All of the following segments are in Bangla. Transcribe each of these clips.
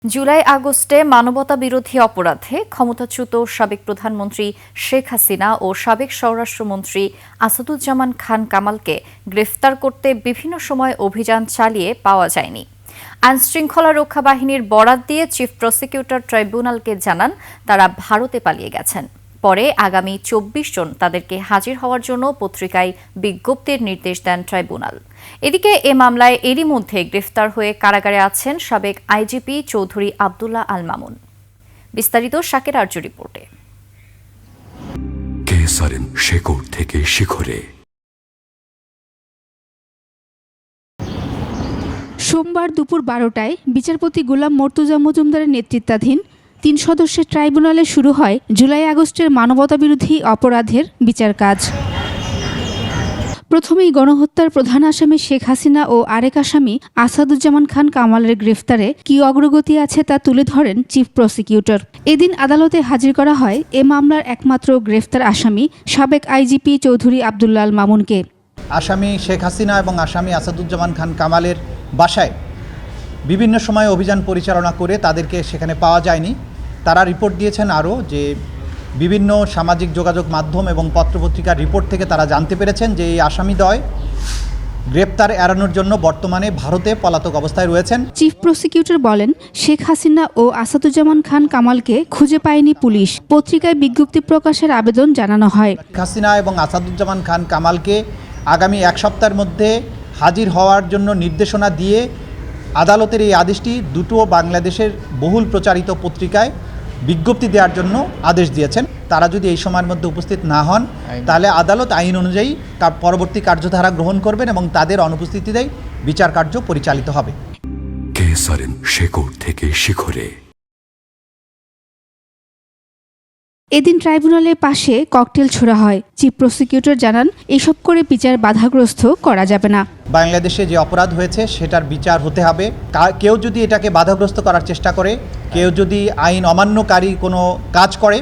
জুলাই আগস্টে মানবতাবিরোধী অপরাধে ক্ষমতাচ্যুত সাবেক প্রধানমন্ত্রী শেখ হাসিনা ও সাবেক স্বরাষ্ট্রমন্ত্রী আসাদুজ্জামান খান কামালকে গ্রেফতার করতে বিভিন্ন সময় অভিযান চালিয়ে পাওয়া যায়নি। আইনশৃঙ্খলা রক্ষা বাহিনীর বরাত দিয়ে চিফ প্রসিকিউটর ট্রাইব্যুনালকে জানান তারা ভারতে পালিয়ে গেছেন। পরে আগামী ২৪ জন তাদেরকে হাজির হওয়ার জন্য পত্রিকায় বিজ্ঞপ্তির নির্দেশ দেন ট্রাইব্যুনাল। এদিকে এ মামলায় এরই মধ্যে গ্রেফতার হয়ে কারাগারে আছেন সাবেক আইজিপি চৌধুরী আব্দুল্লাহ আল মামুন। বিস্তারিত শাকের আরজু রিপোর্টে। শেকড় থেকে শিখরে। সোমবার দুপুর ১২টায় বিচারপতি গোলাম মর্তুজা মজুমদারের নেতৃত্বাধীন ৩ সদস্যের ট্রাইব্যুনালে শুরু হয় জুলাই আগস্টের মানবতাবিরোধী অপরাধের বিচার কাজ। প্রথমেই গণহত্যার প্রধান আসামি শেখ হাসিনা ও আরেক আসামি আসাদুজ্জামান খান কামালের গ্রেফতারে কী অগ্রগতি আছে তা তুলে ধরেন চিফ প্রসিকিউটর। এদিন আদালতে হাজির করা হয় এ মামলার একমাত্র গ্রেফতার আসামি সাবেক আইজিপি চৌধুরী আব্দুল্লাহ আল মামুনকে। আসামি শেখ হাসিনা এবং আসামি আসাদুজ্জামান খান কামালের বাসায় বিভিন্ন সময় অভিযান পরিচালনা করে তাদেরকে সেখানে পাওয়া যায়নি। তারা রিপোর্ট দিয়েছেন আরও যে বিভিন্ন সামাজিক যোগাযোগ মাধ্যম এবং পত্রপত্রিকার রিপোর্ট থেকে তারা জানতে পেরেছেন যে এই আসামিদ্বয় গ্রেপ্তার এড়ানোর জন্য বর্তমানে ভারতে পলাতক অবস্থায় রয়েছেন। চিফ প্রসিকিউটর বলেন, শেখ হাসিনা ও আসাদুজ্জামান খান কামালকে খুঁজে পায়নি পুলিশ। পত্রিকায় বিজ্ঞপ্তি প্রকাশের আবেদন জানানো হয়। শেখ হাসিনা এবং আসাদুজ্জামান খান কামালকে আগামী ১ সপ্তাহের মধ্যে হাজির হওয়ার জন্য নির্দেশনা দিয়ে আদালতের এই আদেশটি দুটো বাংলাদেশের বহুল প্রচারিত পত্রিকায় বিজ্ঞপ্তি দেওয়ার জন্য আদেশ দিয়েছেন। তারা যদি এই সময়ের মধ্যে উপস্থিত না হন তাহলে আদালত আইন অনুযায়ী পরবর্তী কার্যধারা গ্রহণ করবেন এবং তাদের অনুপস্থিতিতেই বিচার কার্য পরিচালিত হবে। শেকড় থেকে শিখরে। এদিন ট্রাইব্যুনালের পাশে ককটেল ছোড়া হয়। চিফ প্রসিকিউটর জানান, এসব করে বিচার বাধাগ্রস্ত করা যাবে না। বাংলাদেশে যে অপরাধ হয়েছে সেটার বিচার হতে হবে। কেউ যদি এটাকে বাধাগ্রস্ত করার চেষ্টা করে, কেউ যদি আইন অমান্যকারী কোনো কাজ করে,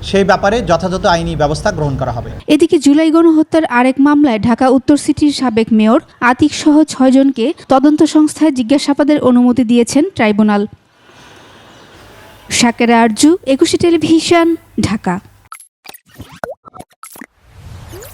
সেই ব্যাপারে যথাযথ আইনি ব্যবস্থা গ্রহণ করা হবে। এদিকে জুলাই গণহত্যার আরেক মামলায় ঢাকা উত্তর সিটির সাবেক মেয়র আতিক সহ ৬ জনকে তদন্ত সংস্থায় জিজ্ঞাসাবাদের অনুমতি দিয়েছেন ট্রাইব্যুনাল। শাকেরা আরজু, ২১ টেলিভিশন, ঢাকা।